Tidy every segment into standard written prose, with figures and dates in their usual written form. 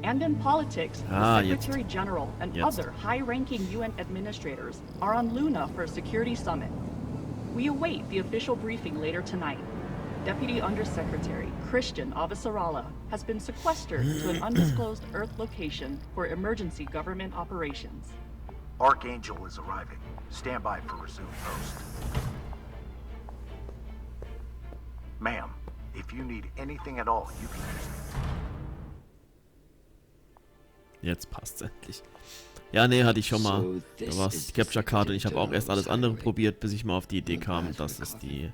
And in politics, the Secretary General and other high-ranking UN administrators are on Luna for a security summit. We await the official briefing later tonight. Deputy Undersecretary Chrisjen Avasarala has been sequestered to an undisclosed Earth location for emergency government operations. Archangel is arriving. Stand by for resume post. Ma'am, if you need anything at all, you can use me. Jetzt passt's endlich. Ja, nee, hatte ich schon mal. Da war es die Capture-Karte und ich habe auch erst alles andere probiert, bis ich mal auf die Idee kam, dass es die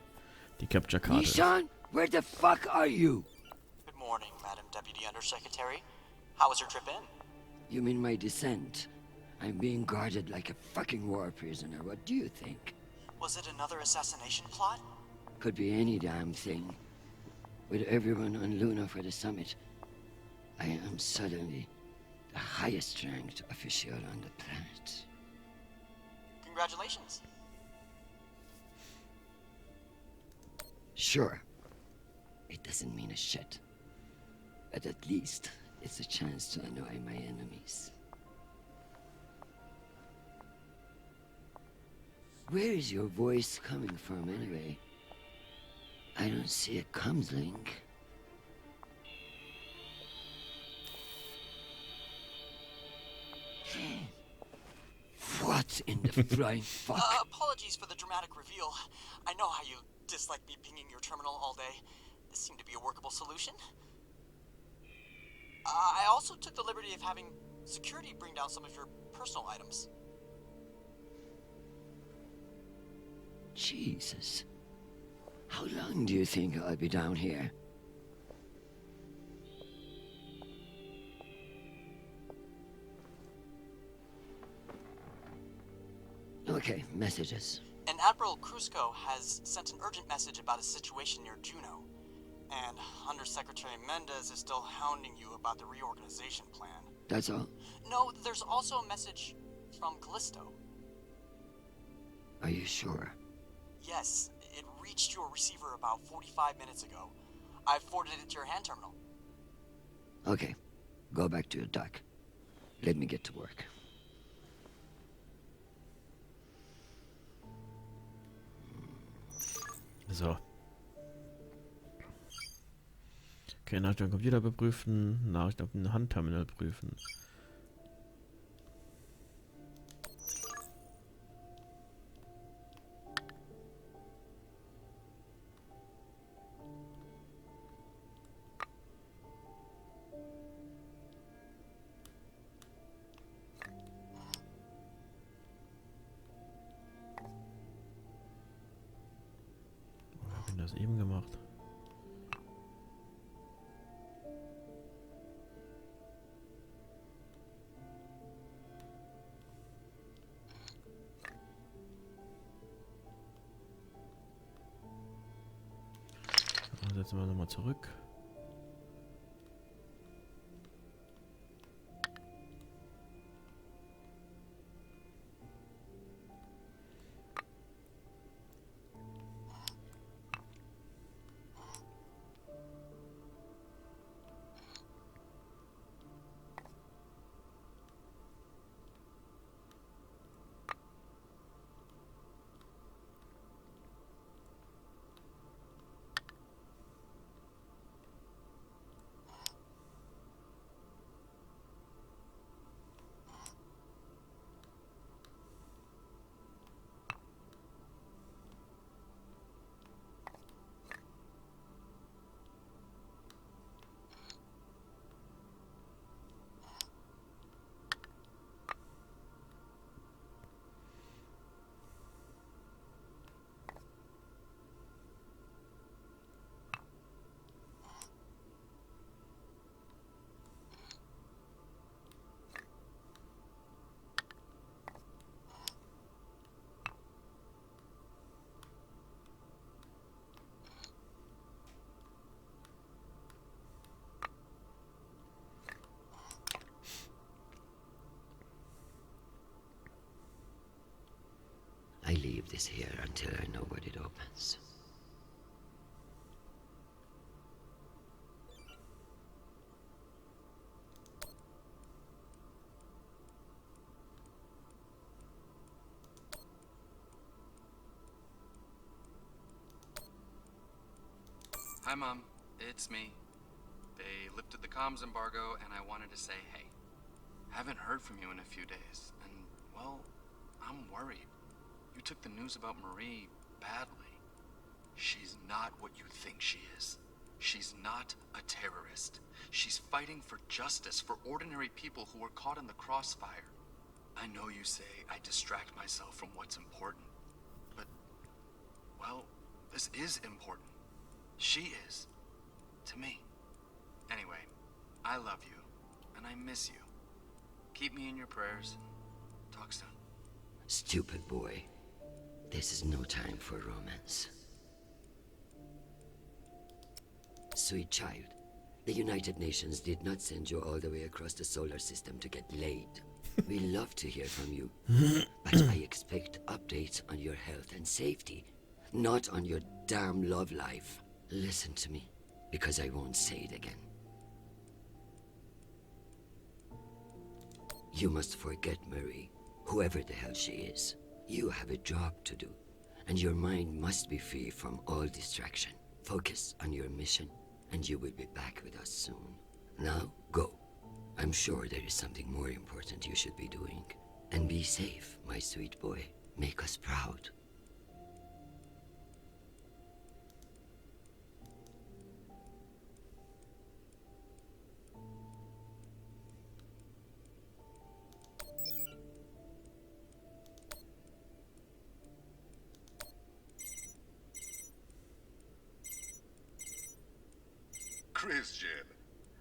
Capture-Karte ist. Nishan, where the fuck are you? Good morning, Madam Deputy Undersecretary. How was your trip in? You mean my descent? I'm being guarded like a fucking war prisoner. What do you think? Was it another assassination plot? Could be any damn thing. With everyone on Luna for the summit, I am suddenly the highest ranked official on the planet. Congratulations. Sure. It doesn't mean a shit. But at least it's a chance to annoy my enemies. Where is your voice coming from anyway? I don't see a comms link. What in the flying fuck? Apologies for the dramatic reveal. I know how you dislike me pinging your terminal all day. This seemed to be a workable solution. I also took the liberty of having security bring down some of your personal items. Jesus. How long do you think I'll be down here? Okay, messages. And Admiral Krusco has sent an urgent message about a situation near Juno. And Undersecretary Mendez is still hounding you about the reorganization plan. That's all? No, there's also a message from Callisto. Are you sure? Yes, it reached your receiver about 45 minutes ago. I forwarded it to your hand terminal. Okay, go back to your dock. Let me get to work. So. Okay, Nachricht am Computer beprüfen, Nachricht auf dem Handterminal prüfen. Ich habe das eben gemacht. Setzen wir nochmal zurück. I leave this here until I know what it opens. Hi, Mom. It's me. They lifted the comms embargo, and I wanted to say hey. Haven't heard from you in a few days, and, well, I'm worried. You took the news about Marie badly. She's not what you think she is. She's not a terrorist. She's fighting for justice for ordinary people who were caught in the crossfire. I know you say I distract myself from what's important, but, well, this is important. She is. To me. Anyway, I love you, and I miss you. Keep me in your prayers. Talk soon. Stupid boy. This is no time for romance. Sweet child, the United Nations did not send you all the way across the solar system to get laid. We love to hear from you, but I expect updates on your health and safety, not on your damn love life. Listen to me, because I won't say it again. You must forget Marie, whoever the hell she is. You have a job to do, and your mind must be free from all distraction. Focus on your mission, and you will be back with us soon. Now, go. I'm sure there is something more important you should be doing. And be safe, my sweet boy. Make us proud. Chrisjen,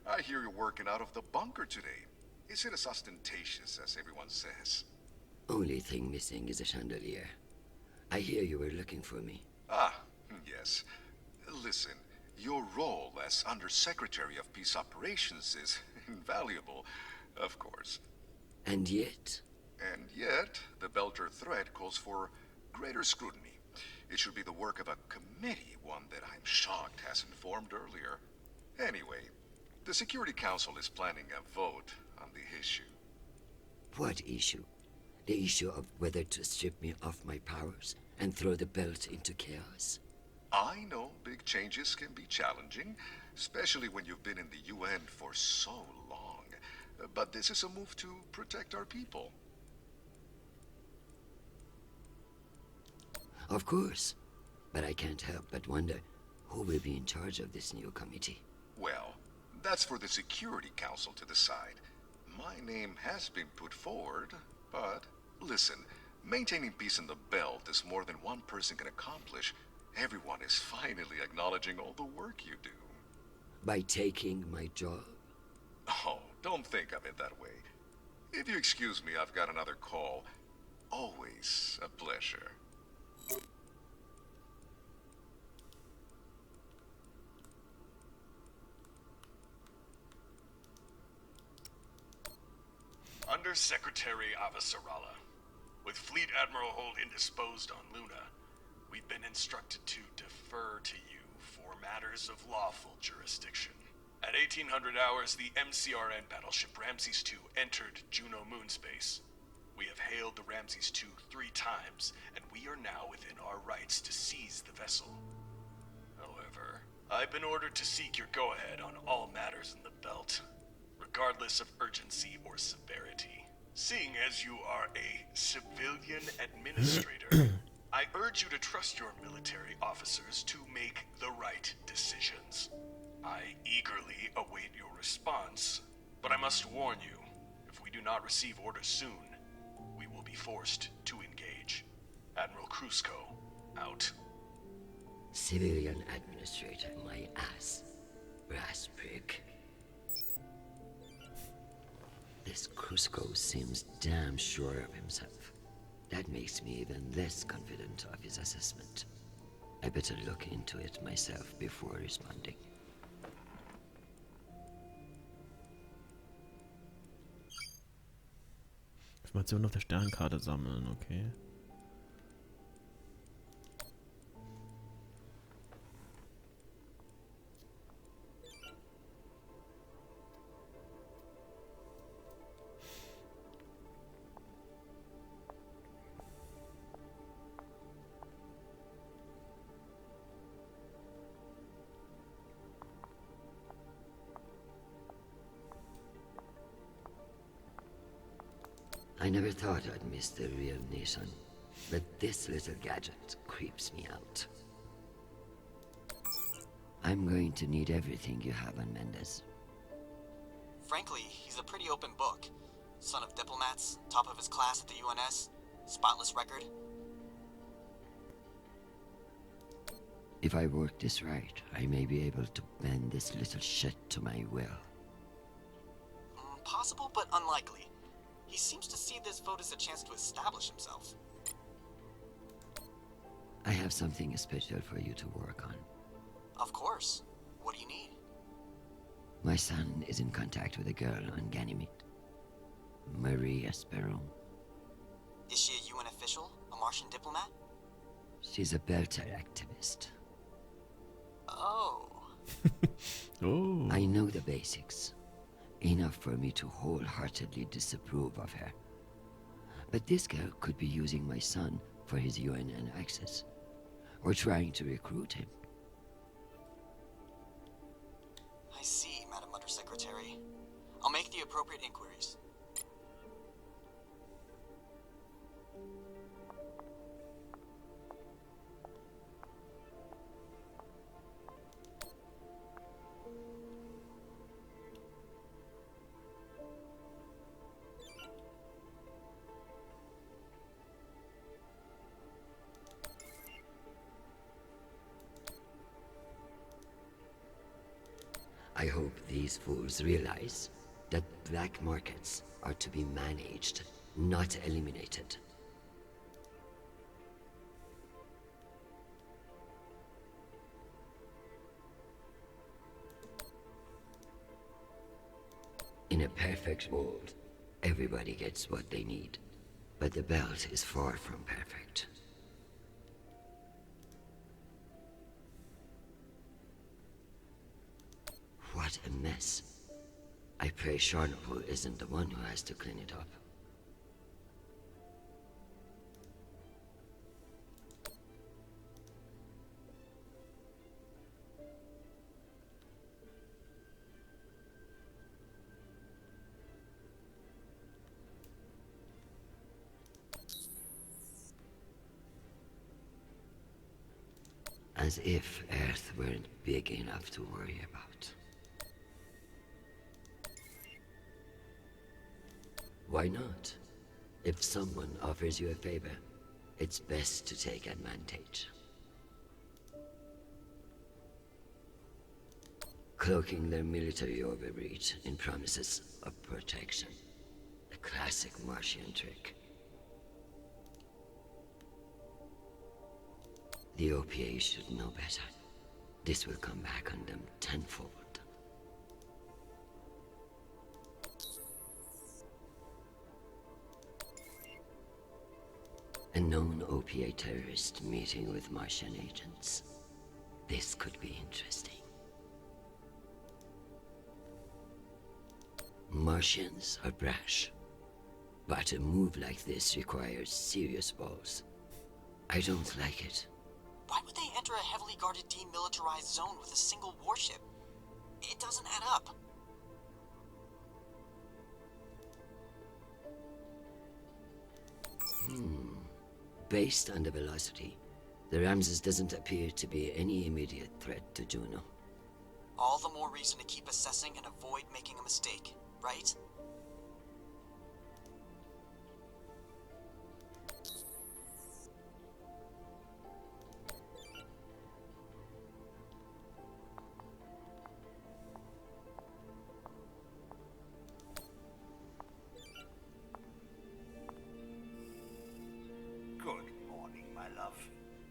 I hear you're working out of the bunker today. Is it as ostentatious as everyone says? Only thing missing is a chandelier. I hear you were looking for me. Ah, yes. Listen, your role as Undersecretary of Peace Operations is invaluable, of course. And yet? And yet, the Belter threat calls for greater scrutiny. It should be the work of a committee, one that I'm shocked hasn't formed earlier. Anyway, the Security Council is planning a vote on the issue. What issue? The issue of whether to strip me of my powers and throw the belt into chaos? I know big changes can be challenging, especially when you've been in the UN for so long. But this is a move to protect our people. Of course. But I can't help but wonder who will be in charge of this new committee. Well, that's for the Security Council to decide. My name has been put forward, but listen, maintaining peace in the belt is more than one person can accomplish. Everyone is finally acknowledging all the work you do. By taking my job? Oh, don't think of it that way. If you excuse me, I've got another call. Always a pleasure. Undersecretary Avasarala. With Fleet Admiral Holt indisposed on Luna, we've been instructed to defer to you for matters of lawful jurisdiction. At 1800 hours, the MCRN battleship Ramses II entered Juno moonspace. We have hailed the Ramses II 3 times, and we are now within our rights to seize the vessel. However, I've been ordered to seek your go-ahead on all matters in the belt, regardless of urgency or severity. Seeing as you are a civilian administrator, I urge you to trust your military officers to make the right decisions. I eagerly await your response, but I must warn you, if we do not receive orders soon, we will be forced to engage. Admiral Krusco, out. Civilian administrator, my ass. Brass prick. This Krusco seems damn sure of himself. That makes me even less confident of his assessment. I better look into it myself before responding. Informationen auf der Sternkarte sammeln, okay. I never thought I'd miss the real nation, but this little gadget creeps me out. I'm going to need everything you have on Mendez. Frankly, he's a pretty open book. Son of diplomats, top of his class at the UNS, spotless record. If I work this right, I may be able to bend this little shit to my will. Possible, but unlikely. He seems to see this vote as a chance to establish himself. I have something special for you to work on. Of course. What do you need? My son is in contact with a girl on Ganymede. Marie Esperon. Is she a UN official? A Martian diplomat? She's a Belter activist. Oh. Oh. I know the basics. Enough for me to wholeheartedly disapprove of her. But this girl could be using my son for his UNN access. Or trying to recruit him. I see, Madam Undersecretary. I'll make the appropriate inquiries. I hope these fools realize that black markets are to be managed, not eliminated. In a perfect world, everybody gets what they need. But the belt is far from perfect. What a mess. I pray Chernobyl isn't the one who has to clean it up. As if Earth weren't big enough to worry about. Why not? If someone offers you a favor, it's best to take advantage. Cloaking their military overreach in promises of protection. A classic Martian trick. The OPA should know better. This will come back on them tenfold. A known OPA terrorist meeting with Martian agents. This could be interesting. Martians are brash, but a move like this requires serious balls. I don't like it. Why would they enter a heavily guarded demilitarized zone with a single warship? It doesn't add up. Based on the velocity, the Ramses doesn't appear to be any immediate threat to Juno. All the more reason to keep assessing and avoid making a mistake, right? Good morning, my love.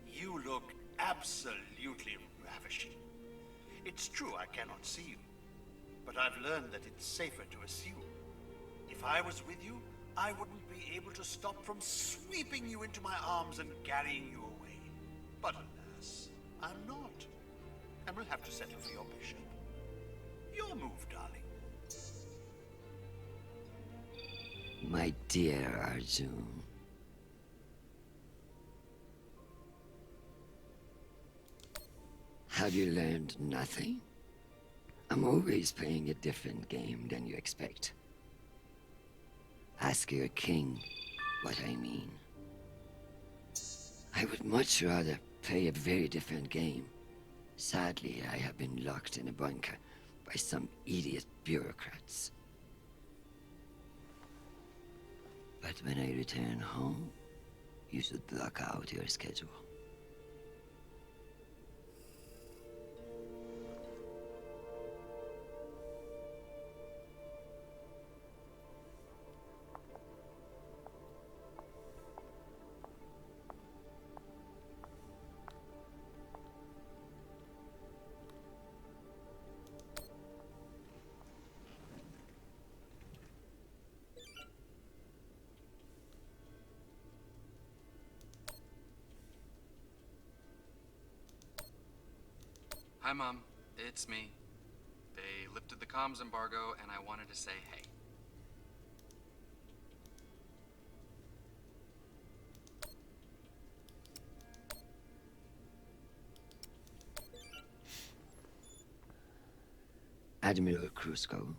You look absolutely ravishing. It's true I cannot see you, but I've learned that it's safer to assume. If I was with you, I wouldn't be able to stop from sweeping you into my arms and carrying you away. But alas, I'm not, and will have to settle for your bishop. Your move, darling. My dear Arjun. Have you learned nothing? I'm always playing a different game than you expect. Ask your king what I mean. I would much rather play a very different game. Sadly, I have been locked in a bunker by some idiot bureaucrats. But when I return home, you should block out your schedule. Hi, Mom. It's me. They lifted the comms embargo, and I wanted to say hey. Admiral Krusko.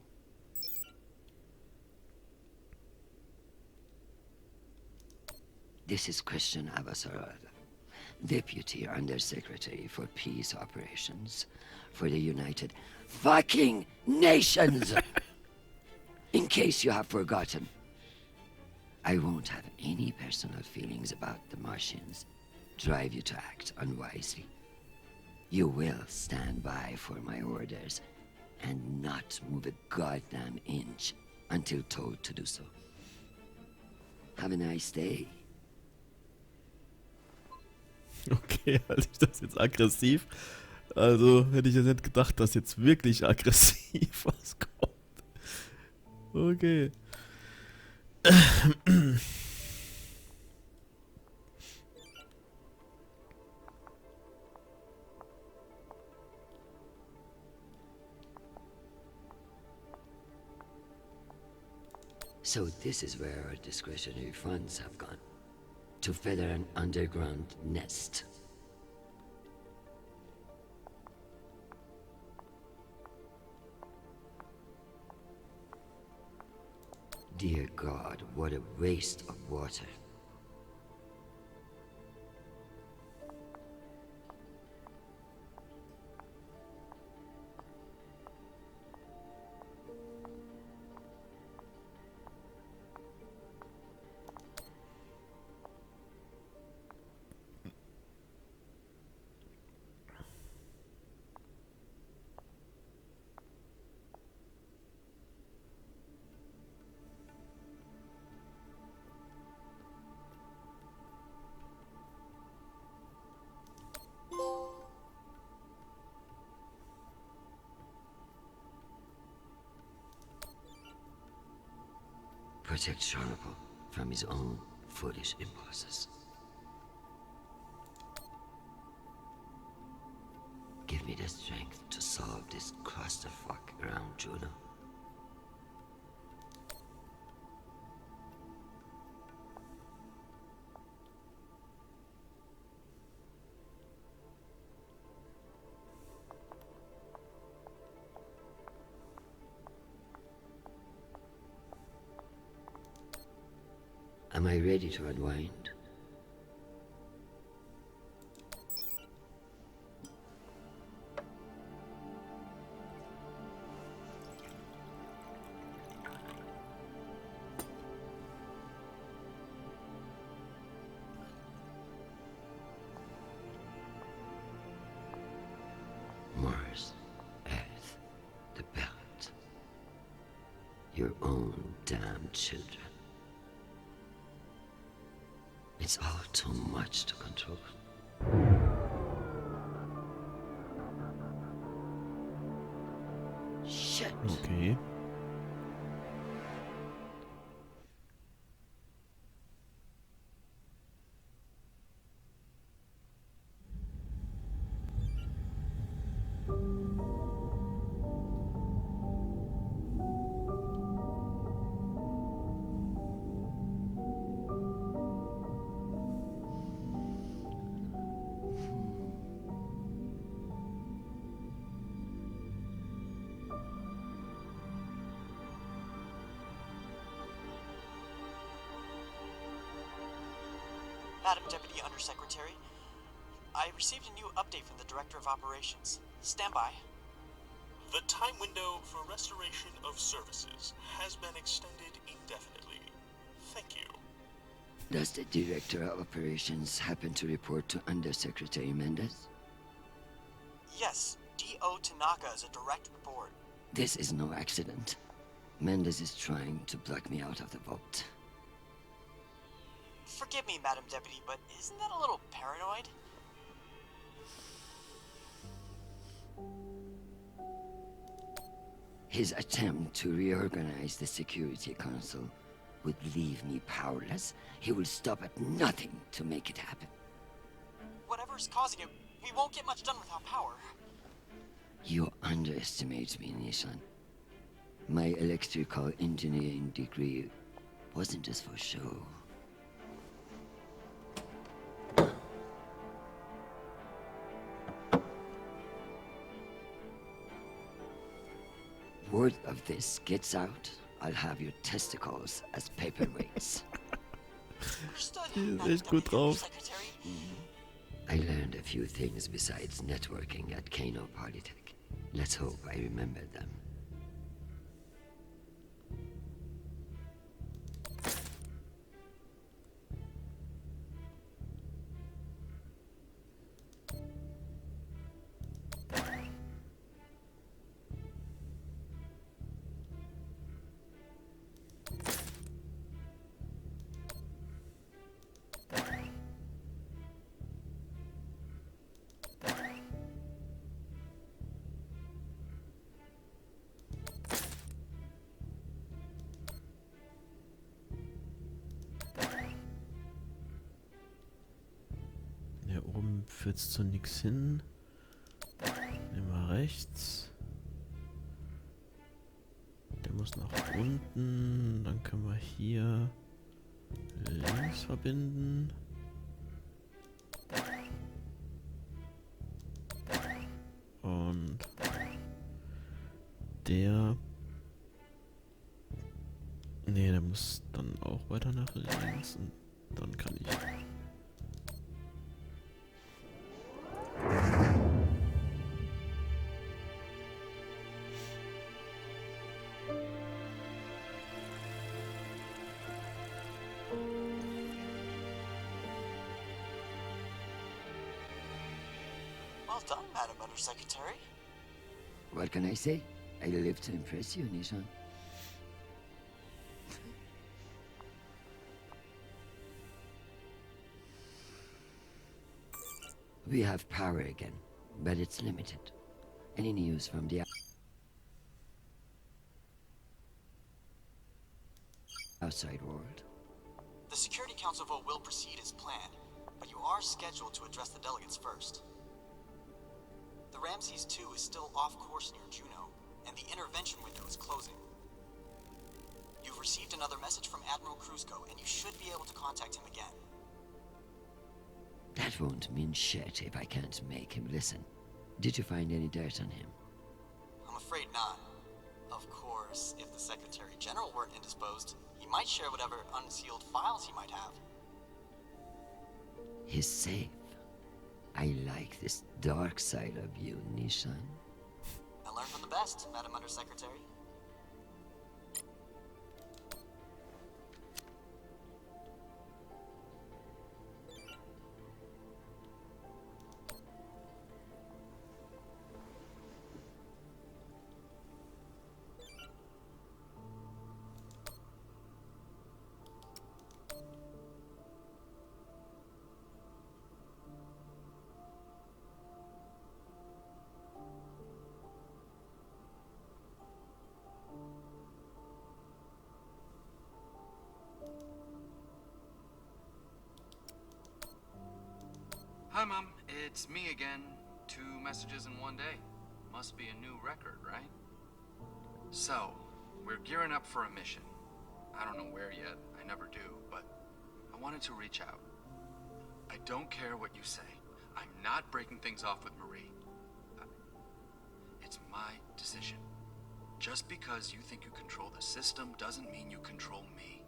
This is Chrisjen Avasarala, Deputy Undersecretary for Peace Operations for the United fucking Nations! In case you have forgotten, I won't have any personal feelings about the Martians drive you to act unwisely. You will stand by for my orders and not move a goddamn inch until told to do so. Have a nice day. Okay, halte ich das jetzt aggressiv? Also hätte ich jetzt nicht gedacht, dass jetzt wirklich aggressiv was kommt. Okay. So this is where our discretionary funds have gone. To feather an underground nest. Dear God, what a waste of water. Protect Sharnapal from his own foolish impulses. Give me the strength to solve this clusterfuck around Juno. Am I ready to unwind? Mars, Earth, the belt. Your own damn children. It's all too much to control. Shit. Okay. Madam Deputy Undersecretary, I received a new update from the Director of Operations. Stand by. The time window for restoration of services has been extended indefinitely. Thank you. Does the Director of Operations happen to report to Undersecretary Mendez? Yes, D.O. Tanaka is a direct report. This is no accident. Mendez is trying to block me out of the vote. Forgive me, Madam Deputy, but isn't that a little paranoid? His attempt to reorganize the Security Council would leave me powerless. He will stop at nothing to make it happen. Whatever's causing it, we won't get much done without power. You underestimate me, Nishan. My electrical engineering degree wasn't just for show. Word of this gets out, I'll have your testicles as paperweights. Understood, Ist echt gut drauf. Secretary. I learned a few things besides networking at Kano Polytech. Let's hope I remember them. Hier oben führt's zu nix hin. Nehmen wir rechts. Der muss nach unten. Dann können wir hier links verbinden. Und der... Ne, der muss dann auch weiter nach links. Und dann kann ich... Well done, Madam Undersecretary. What can I say? I live to impress you, Nishan. We have power again, but it's limited. Any news from the outside world? The Security Council vote will proceed as planned, but you are scheduled to address the delegates first. The Ramses 2 is still off course near Juno, and the intervention window is closing. You've received another message from Admiral Kruzko, and you should be able to contact him again. That won't mean shit if I can't make him listen. Did you find any dirt on him? I'm afraid not. Of course, if the Secretary General weren't indisposed, he might share whatever unsealed files he might have. He's safe. I like this dark side of you, Nishan. I learned from the best, Madam Undersecretary. Hi, Mom. It's me again. 2 messages in one day. Must be a new record, right? So, we're gearing up for a mission. I don't know where yet. I never do, but I wanted to reach out. I don't care what you say. I'm not breaking things off with Marie. It's my decision. Just because you think you control the system doesn't mean you control me.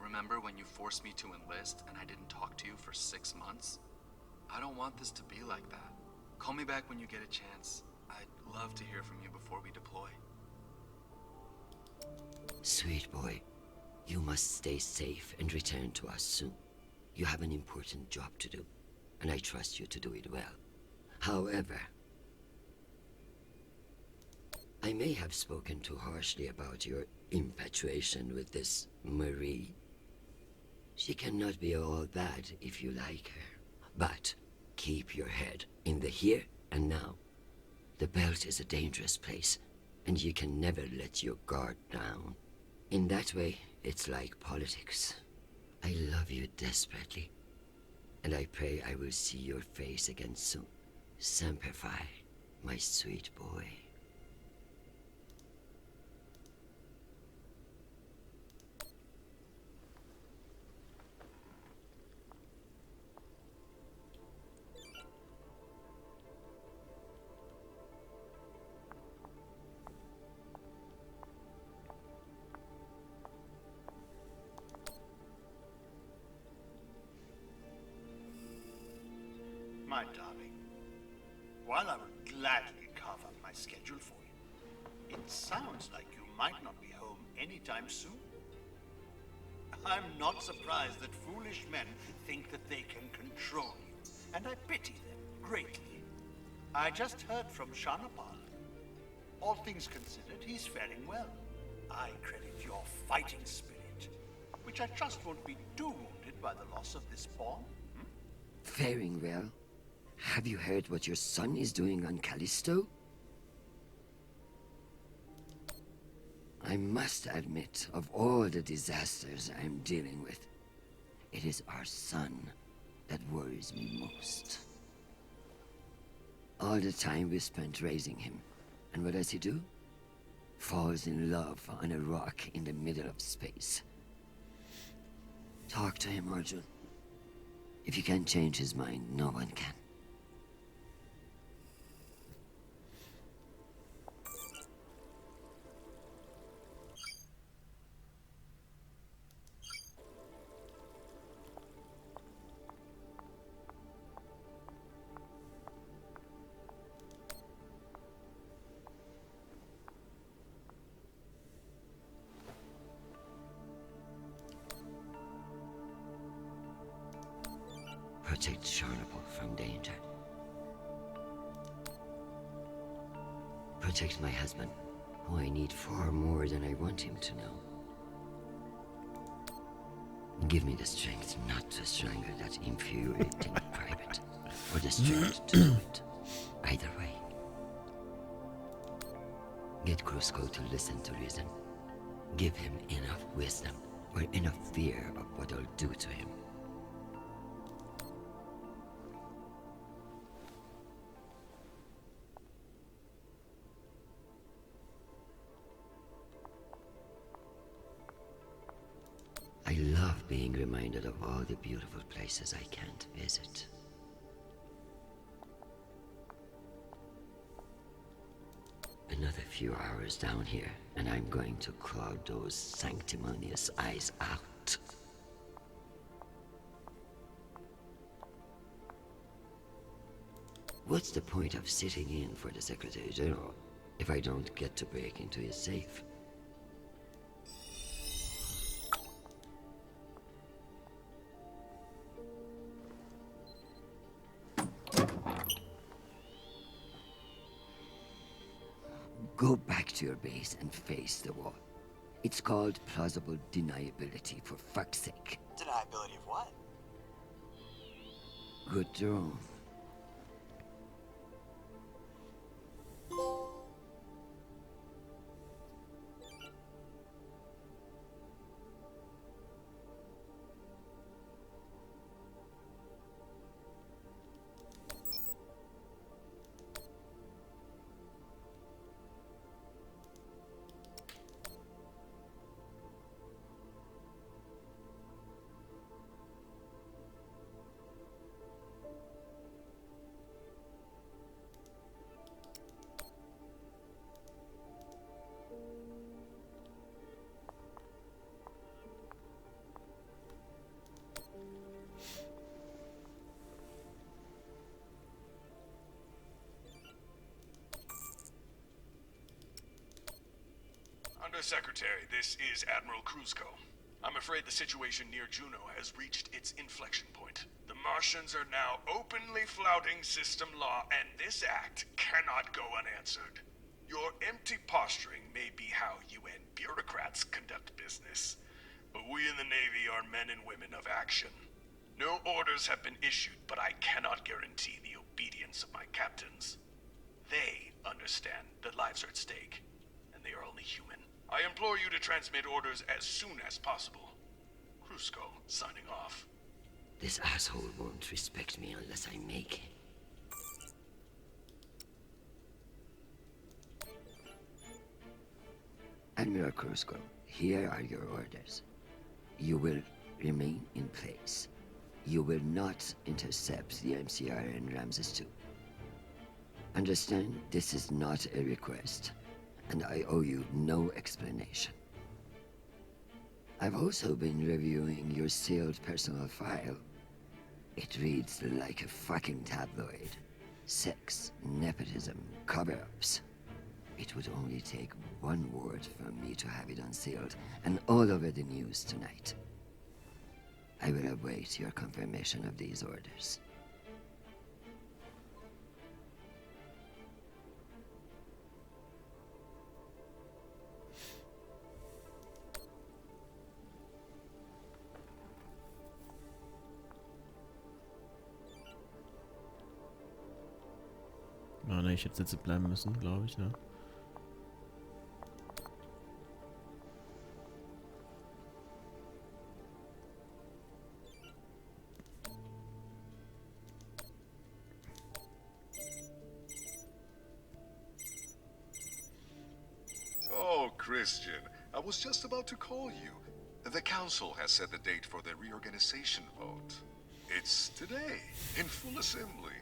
Remember when you forced me to enlist and I didn't talk to you for 6 months? I don't want this to be like that. Call me back when you get a chance. I'd love to hear from you before we deploy. Sweet boy, you must stay safe and return to us soon. You have an important job to do, and I trust you to do it well. However, I may have spoken too harshly about your infatuation with this Marie. She cannot be all bad if you like her. But keep your head in the here and now. The belt is a dangerous place, and you can never let your guard down. In that way, it's like politics. I love you desperately, and I pray I will see your face again soon. Semper Fi, my sweet boy. My darling, while I would gladly carve up my schedule for you, it sounds like you might not be home anytime soon. I'm not surprised that foolish men think that they can control you, and I pity them greatly. I just heard from Shanapal. All things considered, he's faring well. I credit your fighting spirit, which I trust won't be too wounded by the loss of this pawn. Faring well? Have you heard what your son is doing on Callisto? I must admit, of all the disasters I'm dealing with, it is our son that worries me most. All the time we spent raising him, and what does he do? Falls in love on a rock in the middle of space. Talk to him, Arjun. If you can't change his mind, no one can. Protect Sharnapal from danger. Protect my husband, who I need far more than I want him to know. Give me the strength not to strangle that infuriating private, or the strength to do it. Either way. Get Krusko to listen to reason. Give him enough wisdom, or enough fear of what I'll do to him. I love being reminded of all the beautiful places I can't visit. Another few hours down here, and I'm going to claw those sanctimonious eyes out. What's the point of sitting in for the Secretary General if I don't get to break into his safe? Go back to your base and face the wall. It's called plausible deniability, for fuck's sake. Deniability of what? Good draw. Undersecretary, this is Admiral Kruzko. I'm afraid the situation near Juno has reached its inflection point. The Martians are now openly flouting system law, and this act cannot go unanswered. Your empty posturing may be how UN bureaucrats conduct business, but we in the Navy are men and women of action. No orders have been issued, but I cannot guarantee the obedience of my captains. They understand that lives are at stake, and they are only human. I implore you to transmit orders as soon as possible. Kruzko, signing off. This asshole won't respect me unless I make him. Admiral Kruzko, here are your orders. You will remain in place. You will not intercept the MCR and Ramses 2. Understand, this is not a request, and I owe you no explanation. I've also been reviewing your sealed personal file. It reads like a fucking tabloid. Sex, nepotism, cover-ups. It would only take one word from me to have it unsealed and all over the news tonight. I will await your confirmation of these orders. Ah, ne, ich hätte sitzen bleiben müssen, glaube ich, ne? Oh, Chrisjen, I was just about to call you. The council has set the date for the reorganization vote. It's today, in full assembly.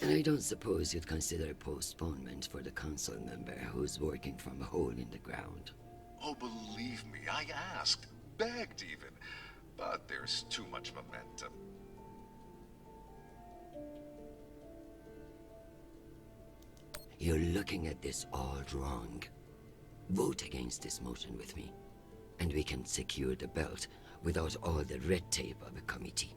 And I don't suppose you'd consider postponement for the council member who's working from a hole in the ground. Oh, believe me, I asked, begged even, but there's too much momentum. You're looking at this all wrong. Vote against this motion with me, and we can secure the belt without all the red tape of a committee.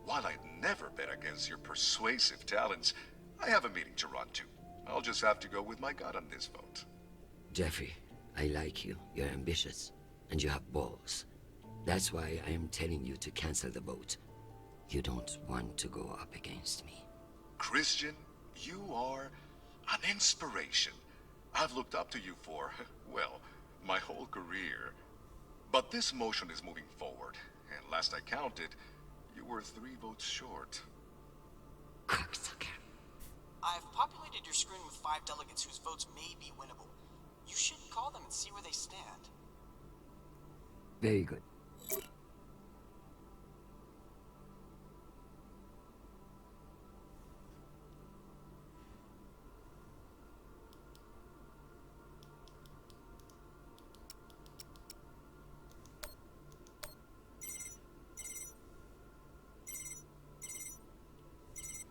While I'd never bet against your persuasive talents, I have a meeting to run to. I'll just have to go with my gut on this vote. Jeffrey, I like you. You're ambitious, and you have balls. That's why I am telling you to cancel the vote. You don't want to go up against me. Chrisjen, you are an inspiration. I've looked up to you for, well, my whole career. But this motion is moving forward, and last I counted, you were 3 votes short. Cocksucker. I've populated your screen with 5 delegates whose votes may be winnable. You should call them and see where they stand. Very good.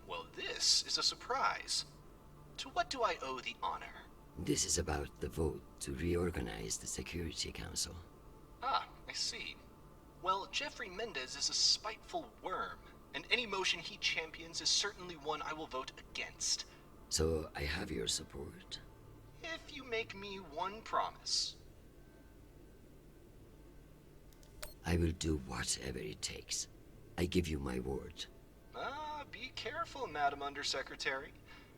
Well, this is a surprise. To what do I owe the honor? This is about the vote to reorganize the Security Council. Ah, I see. Well, Jeffrey Mendez is a spiteful worm, and any motion he champions is certainly one I will vote against. So I have your support. If you make me one promise. I will do whatever it takes. I give you my word. Ah, be careful, Madam Undersecretary.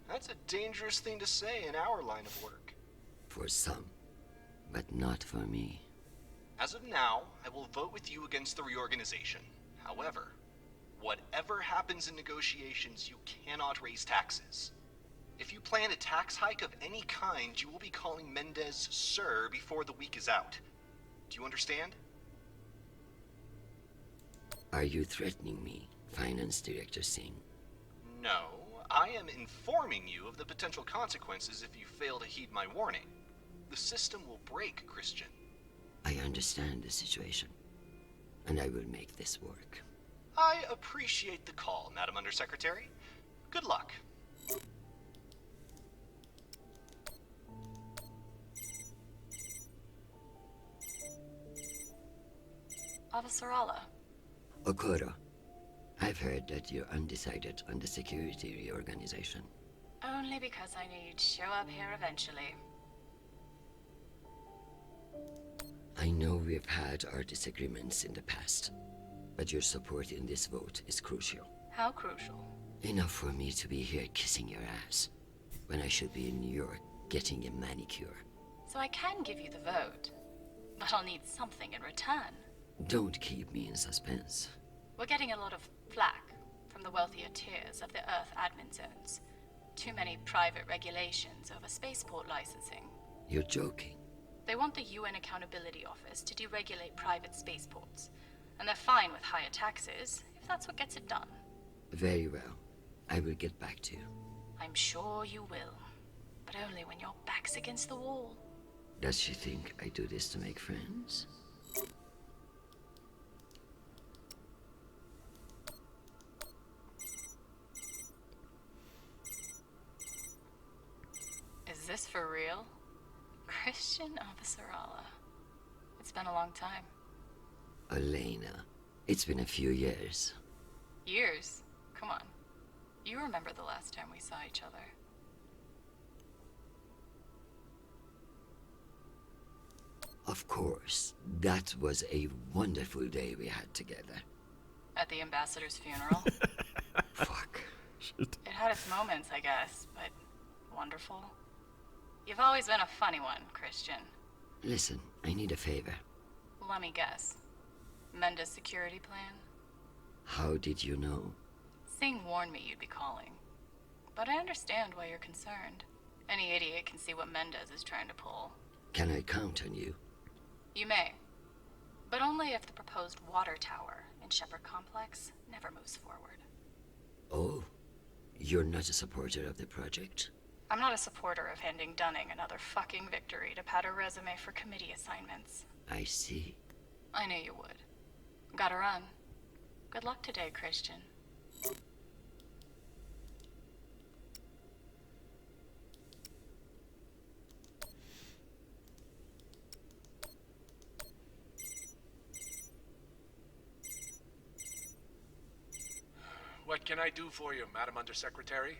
That's a dangerous thing to say in our line of work. For some, but not for me. As of now, I will vote with you against the reorganization. However, whatever happens in negotiations, you cannot raise taxes. If you plan a tax hike of any kind, you will be calling Mendez Sir before the week is out. Do you understand? Are you threatening me, Finance Director Singh? No, I am informing you of the potential consequences if you fail to heed my warning. The system will break, Chrisjen. I understand the situation, and I will make this work. I appreciate the call, Madam Undersecretary. Good luck. Avasarala. Okoro, I've heard that you're undecided on the security reorganization. Only because I knew you'd show up here eventually. I know we've had our disagreements in the past, but your support in this vote is crucial. How crucial? Enough for me to be here kissing your ass, when I should be in New York getting a manicure. So I can give you the vote, but I'll need something in return. Don't keep me in suspense. We're getting a lot of flack from the wealthier tiers of the Earth admin zones. Too many private regulations over spaceport licensing. You're joking. They want the UN Accountability Office to deregulate private spaceports, and they're fine with higher taxes if that's what gets it done. Very well. I will get back to you. I'm sure you will, but only when your back's against the wall. Does she think I do this to make friends? Is this for real? Chrisjen Avasarala. It's been a long time. Elena, it's been a few years. Years? Come on. You remember the last time we saw each other. Of course. That was a wonderful day we had together. At the ambassador's funeral? Fuck. Shit. It had its moments, I guess, but wonderful. You've always been a funny one, Chrisjen. Listen, I need a favor. Let me guess. Menda's security plan? How did you know? Singh warned me you'd be calling. But I understand why you're concerned. Any idiot can see what Mendez is trying to pull. Can I count on you? You may. But only if the proposed water tower in Shepherd Complex never moves forward. Oh, you're not a supporter of the project? I'm not a supporter of handing Dunning another fucking victory to pad her resume for committee assignments. I see. I knew you would. Gotta run. Good luck today, Chrisjen. What can I do for you, Madam Undersecretary?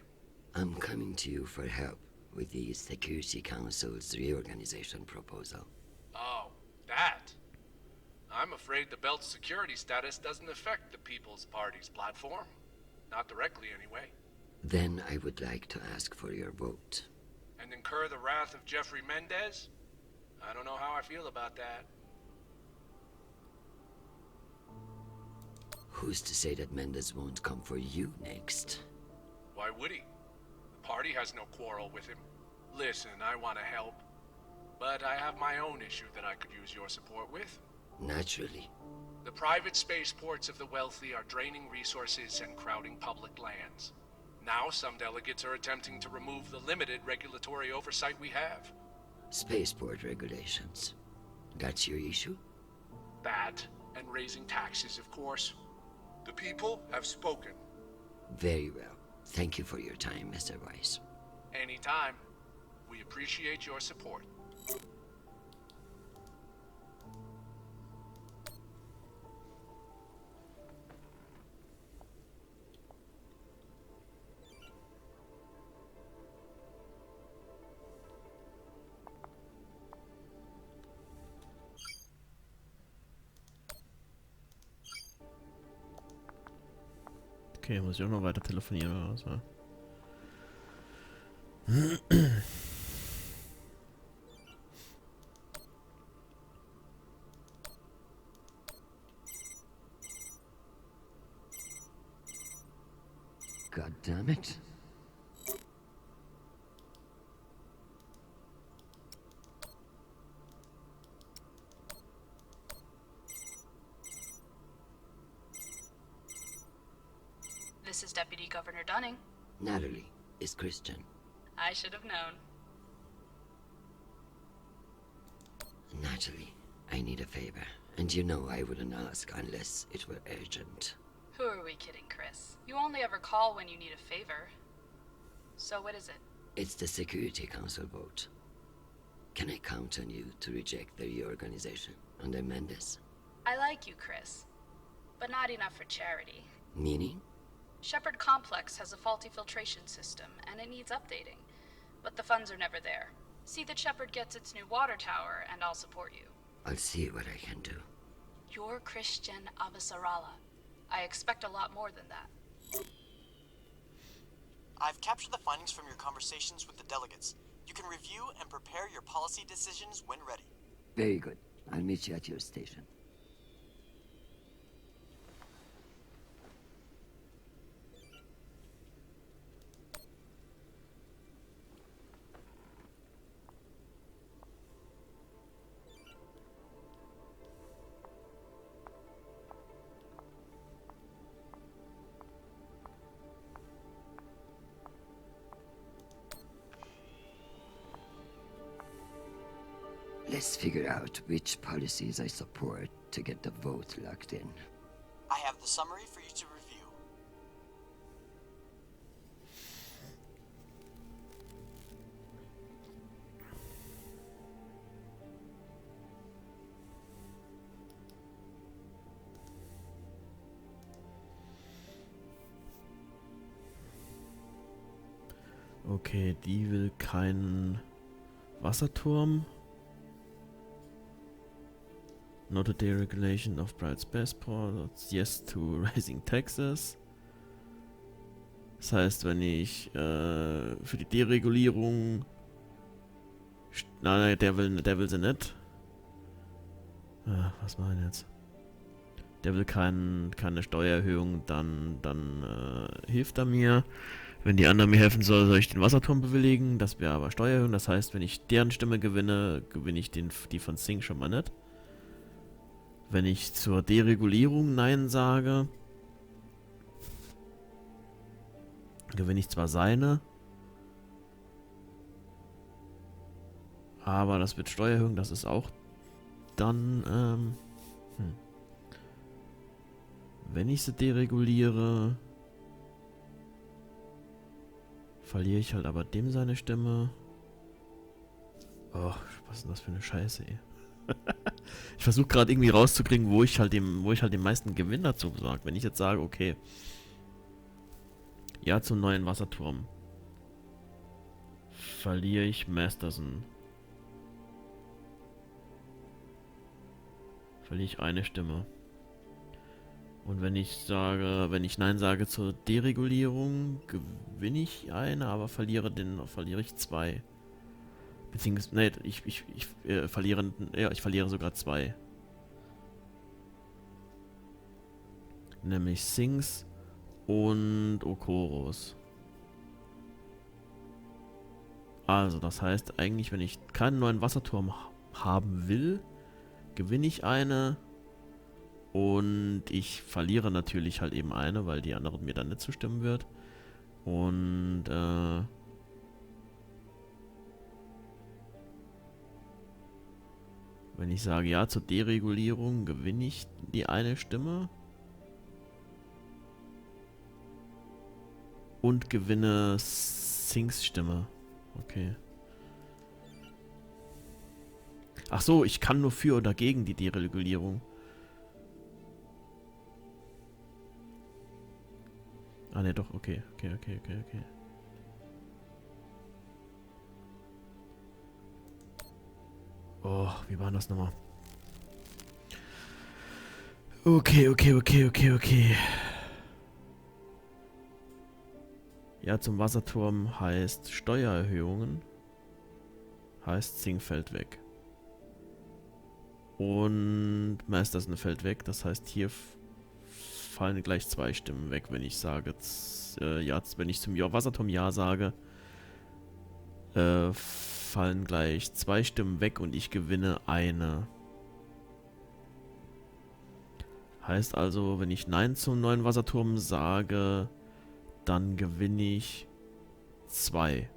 I'm coming to you for help with the Security Council's reorganization proposal. Oh, that. I'm afraid the belt's security status doesn't affect the People's Party's platform. Not directly, anyway. Then I would like to ask for your vote. And incur the wrath of Jeffrey Mendez? I don't know how I feel about that. Who's to say that Mendez won't come for you next? Why would he? The party has no quarrel with him. Listen, I want to help. But I have my own issue that I could use your support with. Naturally. The private spaceports of the wealthy are draining resources and crowding public lands. Now some delegates are attempting to remove the limited regulatory oversight we have. Spaceport regulations. That's your issue? That, and raising taxes, of course. The people have spoken. Very well. Thank you for your time, Mr. Weiss. Anytime. We appreciate your support. Okay, muss ich auch noch weiter telefonieren oder was? God damn it. This is Deputy Governor Dunning. Natalie, is Chrisjen. I should have known. Natalie, I need a favor. And you know I wouldn't ask unless it were urgent. Who are we kidding, Chris? You only ever call when you need a favor. So what is it? It's the Security Council vote. Can I count on you to reject the reorganization under Mendez? I like you, Chris, but not enough for charity. Meaning? Shepherd Complex has a faulty filtration system, and it needs updating. But the funds are never there. See that Shepherd gets its new water tower, and I'll support you. I'll see what I can do. You're Chrisjen Avasarala. I expect a lot more than that. I've captured the findings from your conversations with the delegates. You can review and prepare your policy decisions when ready. Very good. I'll meet you at your station. Let's figure out which policies I support to get the vote locked in. I have the summary for you to review. Okay, die will keinen Wasserturm. Not a deregulation of Bride's Passport. Yes to raising taxes. Das heißt, wenn ich für die Deregulierung... Nein, der will sie nicht. Was machen wir jetzt? Der will keine Steuererhöhung, dann hilft er mir. Wenn die anderen mir helfen sollen, soll ich den Wasserturm bewilligen. Das wäre aber Steuererhöhung. Das heißt, wenn ich deren Stimme gewinne, gewinne ich die von Sing schon mal nicht. Wenn ich zur Deregulierung Nein sage, gewinne ich zwar seine, aber das wird Steuererhöhung, das ist auch dann, wenn ich sie dereguliere, verliere ich halt aber dem seine Stimme. Oh, was ist denn das für eine Scheiße, ey. Ich versuche gerade irgendwie rauszukriegen, wo ich halt den meisten Gewinn dazu sage. Wenn ich jetzt sage, okay, ja zum neuen Wasserturm, verliere ich Masterson. Verliere ich eine Stimme. Und wenn ich Nein sage zur Deregulierung, gewinne ich eine, aber verliere ich zwei. Beziehungsweise, nee, ich verliere sogar zwei. Nämlich Sings und Okoros. Also, das heißt eigentlich, wenn ich keinen neuen Wasserturm haben will, gewinne ich eine. Und ich verliere natürlich halt eben eine, weil die andere mir dann nicht zustimmen wird. Und, wenn ich sage ja zur Deregulierung, gewinne ich die eine Stimme. Und gewinne Sings Stimme. Okay. Ach so, ich kann nur für oder gegen die Deregulierung. Ah ne, doch, okay. Oh, wie war das nochmal? Okay. Ja, zum Wasserturm heißt Steuererhöhungen. Heißt Sing fällt weg. Und Masterson fällt weg. Das heißt, hier fallen gleich zwei Stimmen weg, wenn ich sage, wenn ich zum Wasserturm Ja sage, fallen gleich zwei Stimmen weg und ich gewinne eine. Heißt also, wenn ich Nein zum neuen Wasserturm sage, dann gewinne ich zwei.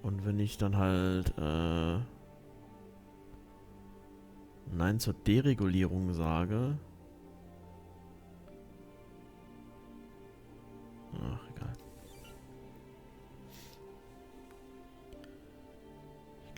Und wenn ich dann halt Nein zur Deregulierung sage, ach, egal. Ich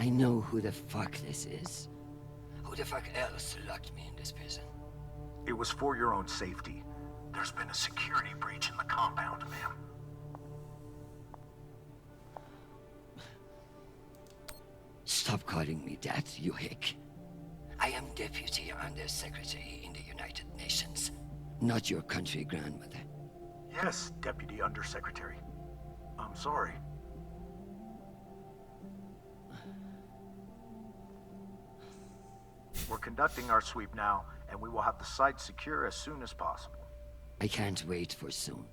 I know who the fuck this is. Who the fuck else locked me in this prison? It was for your own safety. There's been a security breach in the compound, ma'am. Stop calling me that, you hick. I am Deputy Undersecretary in the United Nations, not your country grandmother. Yes, Deputy Undersecretary. I'm sorry. We're conducting our sweep now, and we will have the site secure as soon as possible. I can't wait for soon.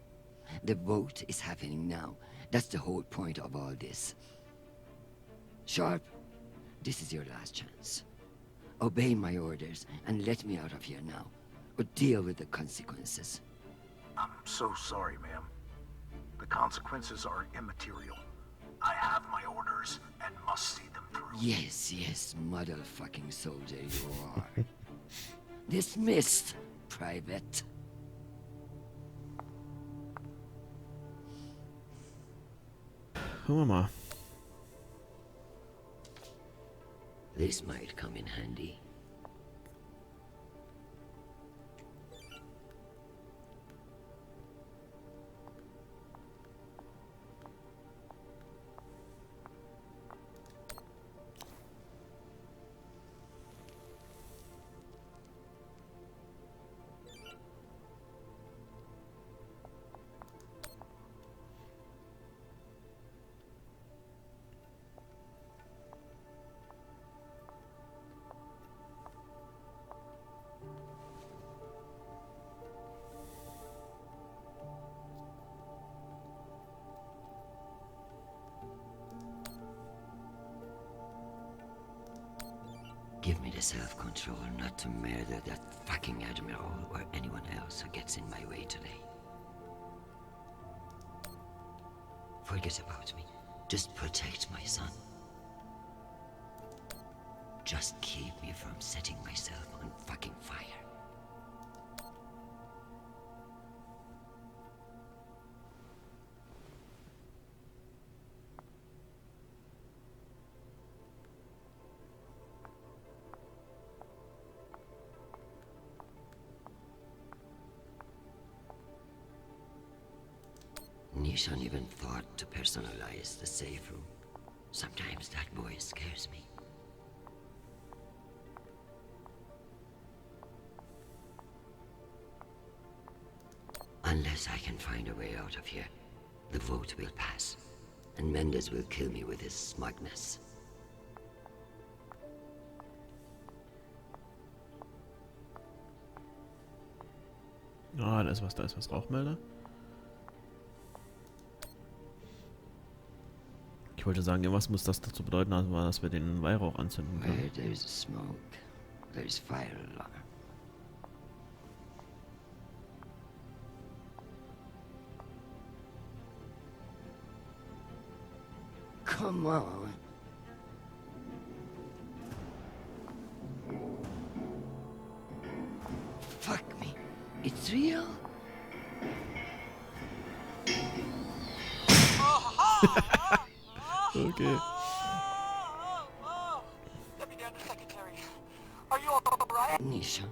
The vote is happening now. That's the whole point of all this. Sharp, this is your last chance. Obey my orders and let me out of here now, or deal with the consequences. I'm so sorry, ma'am. The consequences are immaterial. I have my orders and must see them through. Yes, motherfucking soldier you are. Dismissed, Private. Gucken wir mal. This might come in handy. Give me the self-control not to murder that fucking Admiral or anyone else who gets in my way today. Forget about me. Just protect my son. Just keep me from setting myself on fucking fire. Nishan even thought to personalize the safe room. Sometimes that boy scares me. Unless I can find a way out of here, the vote will pass, and Mendes will kill me with his smugness. Ah, da ist was Rauchmelder. Ich wollte sagen, irgendwas muss das dazu bedeuten, also dass wir den Weihrauch anzünden können. Where there's smoke, there's fire alarm. Come on. Fuck me. It's real? Okay. Deputy Undersecretary, are you all right? Nisha.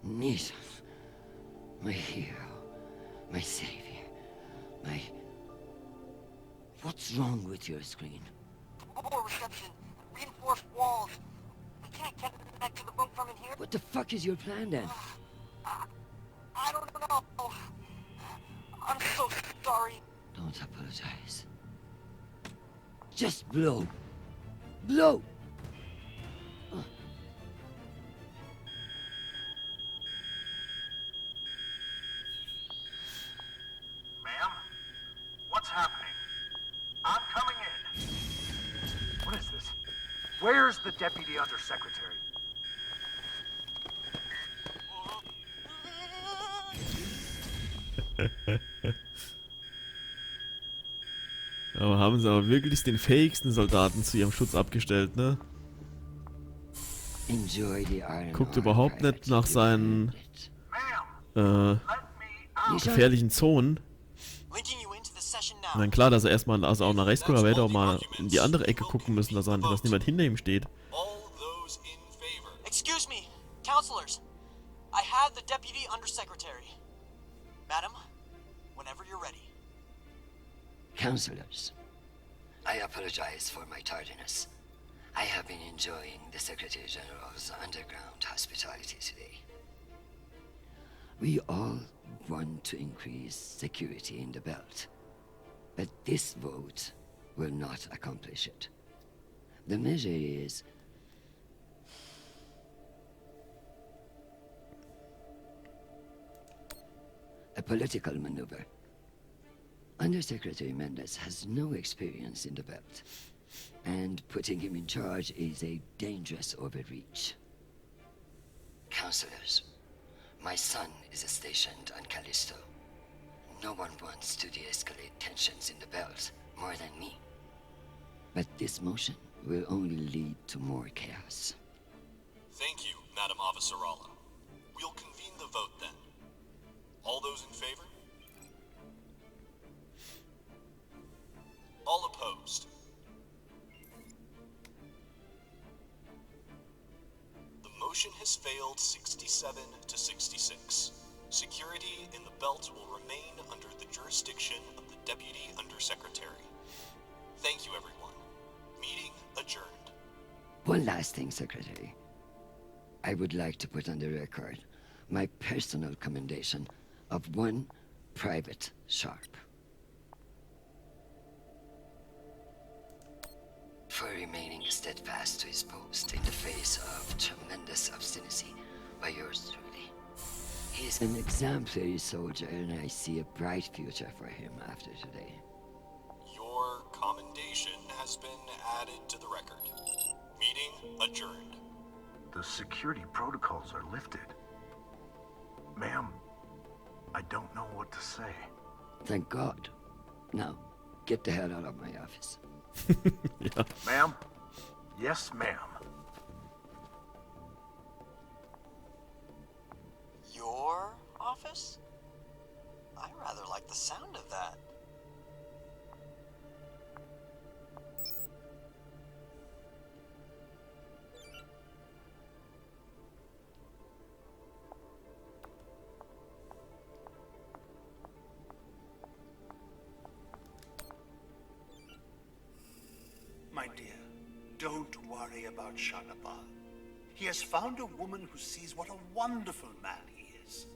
Nisha. My hero. My savior. My... What's wrong with your screen? Poor reception. Reinforced walls. We can't connect to the room from in here. What the fuck is your plan then? I don't know. I'm so sorry. Don't apologize. Just blow. Blow! Ma'am? What's happening? I'm coming in. What is this? Where's the Deputy Undersecretary? Aber haben sie aber wirklich den fähigsten Soldaten zu ihrem Schutz abgestellt, ne? Guckt überhaupt nicht nach seinen gefährlichen Zonen. Linking you into the session now. Und dann klar, dass er erstmal auch nach rechts guckt, aber er hätte auch mal in die andere Ecke gucken müssen, dass niemand hinter ihm steht. Excuse me, counselors. I have the Deputy Undersecretary. Madam, whenever you're ready. Counselors, I apologize for my tardiness. I have been enjoying the Secretary General's underground hospitality today. We all want to increase security in the belt, but this vote will not accomplish it. The measure is a political maneuver. Undersecretary Mendes has no experience in the belt, and putting him in charge is a dangerous overreach. Counselors, my son is stationed on Callisto. No one wants to de-escalate tensions in the belt more than me. But this motion will only lead to more chaos. Thank you, Madam Avasarala. We'll convene the vote then. All those in favor? All opposed? The motion has failed 67 to 66. Security in the belt will remain under the jurisdiction of the Deputy Undersecretary. Thank you, everyone. Meeting adjourned. One last thing, Secretary. I would like to put on the record my personal commendation of one Private Sharp. For remaining steadfast to his post in the face of tremendous obstinacy by yours truly. He is an exemplary soldier, and I see a bright future for him after today. Your commendation has been added to the record. Meeting adjourned. The security protocols are lifted. Ma'am, I don't know what to say. Thank God. Now, get the hell out of my office. Ja. Ma'am? Yes, ma'am. Your office? I rather like the sound of that. My dear, don't worry about Shanapal. He has found a woman who sees what a wonderful man he is.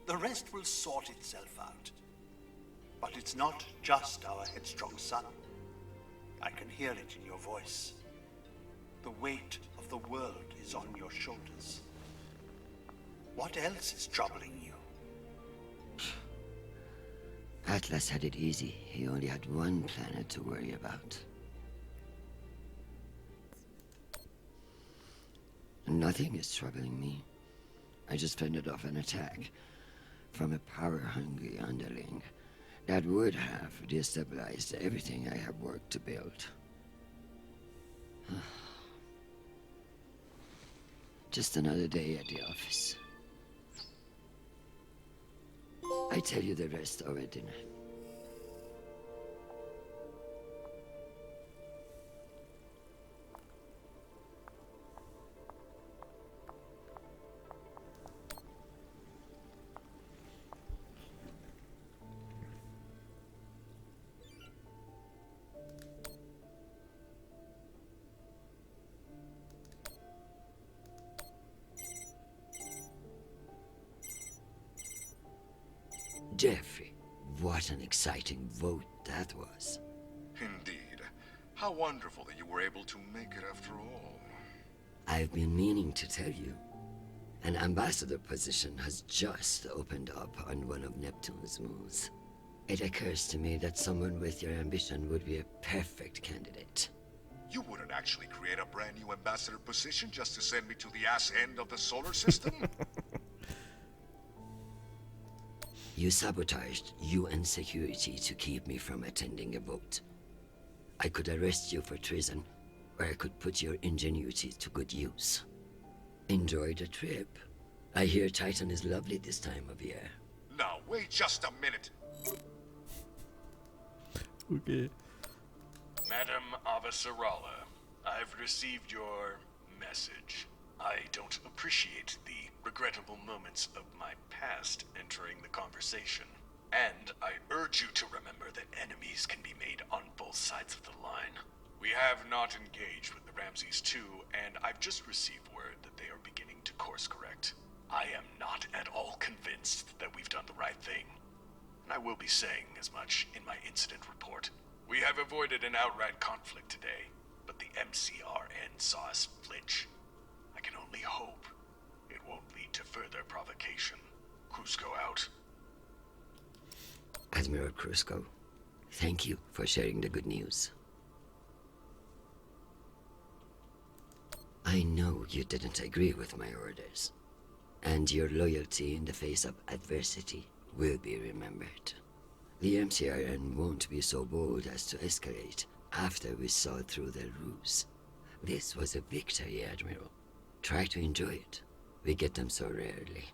The rest will sort itself out. But it's not just our headstrong son. I can hear it in your voice. The weight of the world is on your shoulders. What else is troubling you? Atlas had it easy. He only had one planet to worry about. Nothing is troubling me. I just fended off an attack from a power-hungry underling that would have destabilized everything I have worked to build. Just another day at the office. I tell you the rest over dinner. Jeffrey, what an exciting vote that was. Indeed. How wonderful that you were able to make it after all. I've been meaning to tell you. An ambassador position has just opened up on one of Neptune's moons. It occurs to me that someone with your ambition would be a perfect candidate. You wouldn't actually create a brand new ambassador position just to send me to the ass end of the solar system? You sabotaged UN security to keep me from attending a vote. I could arrest you for treason, or I could put your ingenuity to good use. Enjoy the trip. I hear Titan is lovely this time of year. Now, wait just a minute. Okay. Madam Avasarala, I've received your message. I don't appreciate the regrettable moments of my past entering the conversation. And I urge you to remember that enemies can be made on both sides of the line. We have not engaged with the Ramses II, and I've just received word that they are beginning to course correct. I am not at all convinced that we've done the right thing, and I will be saying as much in my incident report. We have avoided an outright conflict today, but the MCRN saw us flinch. I can only hope it won't lead to further provocation. Cusco out. Admiral Cusco, thank you for sharing the good news. I know you didn't agree with my orders, and your loyalty in the face of adversity will be remembered. The MCRN won't be so bold as to escalate after we saw through their ruse. This was a victory, Admiral. Try to enjoy it. We get them so rarely.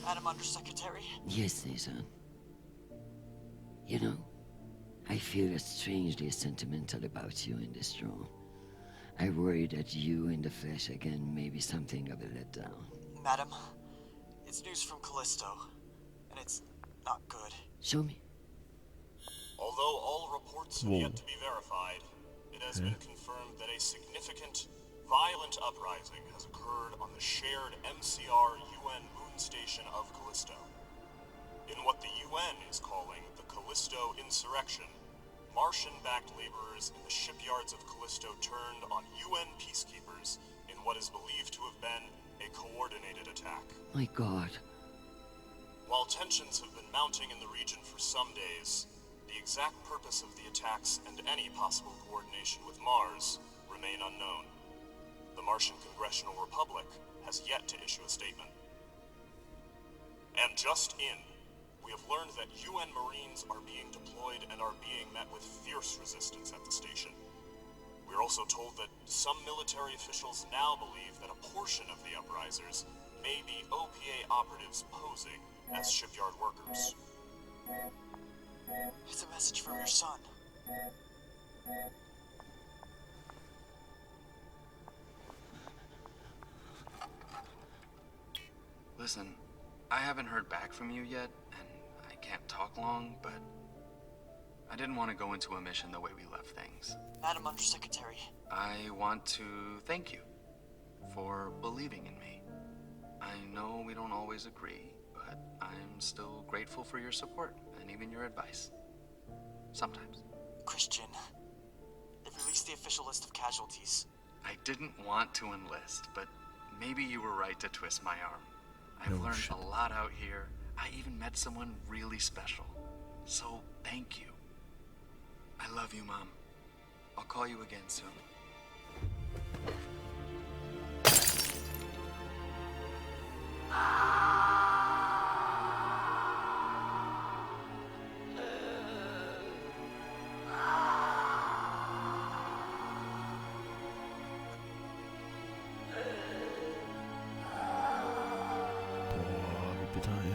Madam Undersecretary? Yes, Nathan. You know, I feel strangely sentimental about you in this role. I worry that you in the flesh again may be something of a letdown. Madam, it's news from Callisto, and it's not good. Show me. Although all reports have Whoa. yet to be verified, it has been confirmed that a significant, violent uprising has occurred on the shared MCR UN moon station of Callisto. In what the UN is calling the Callisto Insurrection, Martian-backed laborers in the shipyards of Callisto turned on UN peacekeepers in what is believed to have been a coordinated attack. My God. While tensions have been mounting in the region for some days, the exact purpose of the attacks and any possible coordination with Mars remain unknown. The Martian Congressional Republic has yet to issue a statement. And just in, we have learned that UN Marines are being deployed and are being met with fierce resistance at the station. We are also told that some military officials now believe that a portion of the uprisers may be OPA operatives posing as shipyard workers. It's a message from your son. Listen, I haven't heard back from you yet, and I can't talk long, but I didn't want to go into a mission the way we left things. Madam Undersecretary. I want to thank you for believing in me. I know we don't always agree, but I'm still grateful for your support and even your advice. Sometimes. Chrisjen, they've released the official list of casualties. I didn't want to enlist, but maybe you were right to twist my arm. I've learned a lot out here. I even met someone really special. So, thank you. I love you, Mom. I'll call you again soon. Boah, wie bitter, ey.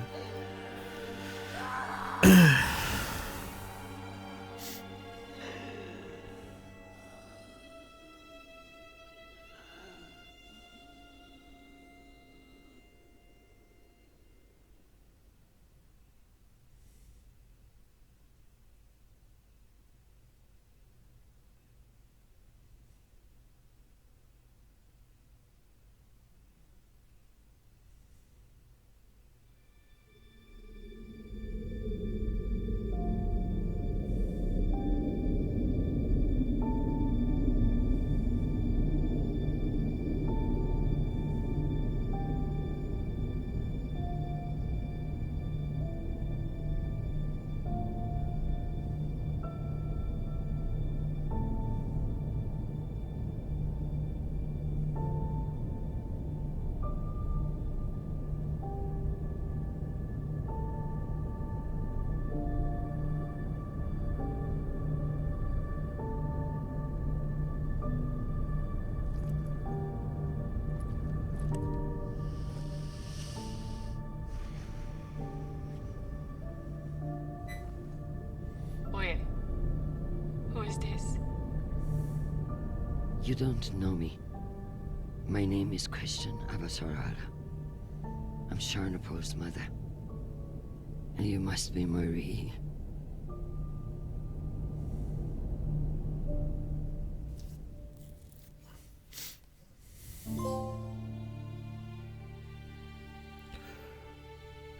You don't know me. My name is Chrisjen Avasarala. I'm Sharnapol's mother. And you must be Marie.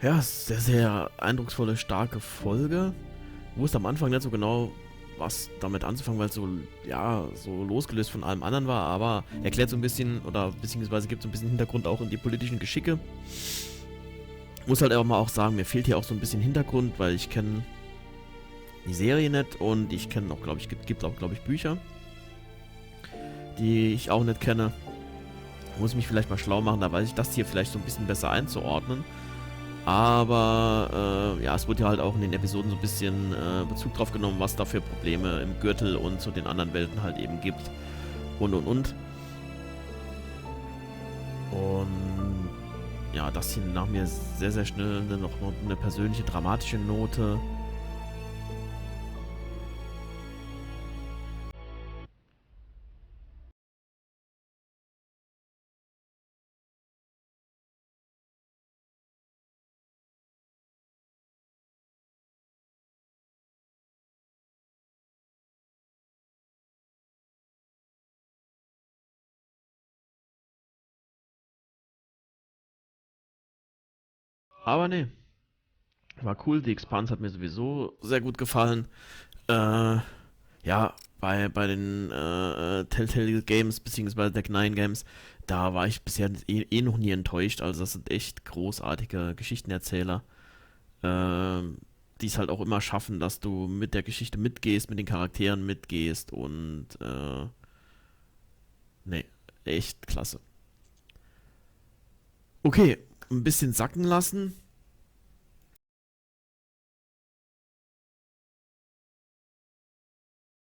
Ja, sehr, sehr eindrucksvolle, starke Folge. Ich wusste am Anfang nicht so genau, was damit anzufangen, weil es so, ja, so losgelöst von allem anderen war, aber erklärt so ein bisschen, oder beziehungsweise gibt so ein bisschen Hintergrund auch in die politischen Geschicke. Muss halt auch mal auch sagen, mir fehlt hier auch so ein bisschen Hintergrund, weil ich kenne die Serie nicht und ich kenne auch, glaube ich, gibt auch, glaube ich, Bücher, die ich auch nicht kenne. Muss mich vielleicht mal schlau machen, da weiß ich das hier vielleicht so ein bisschen besser einzuordnen. Aber ja, es wurde ja halt auch in den Episoden so ein bisschen Bezug drauf genommen, was da für Probleme im Gürtel und zu den anderen Welten halt eben gibt. Und. Und ja, das hier nach mir sehr, sehr schnell noch eine persönliche, dramatische Note. Aber nee, war cool. Die Expanse hat mir sowieso sehr gut gefallen. Ja, bei den Telltale Games, beziehungsweise Deck 9 Games, da war ich bisher noch nie enttäuscht. Also das sind echt großartige Geschichtenerzähler, die es halt auch immer schaffen, dass du mit der Geschichte mitgehst, mit den Charakteren mitgehst und nee, echt klasse. Okay, ein bisschen sacken lassen.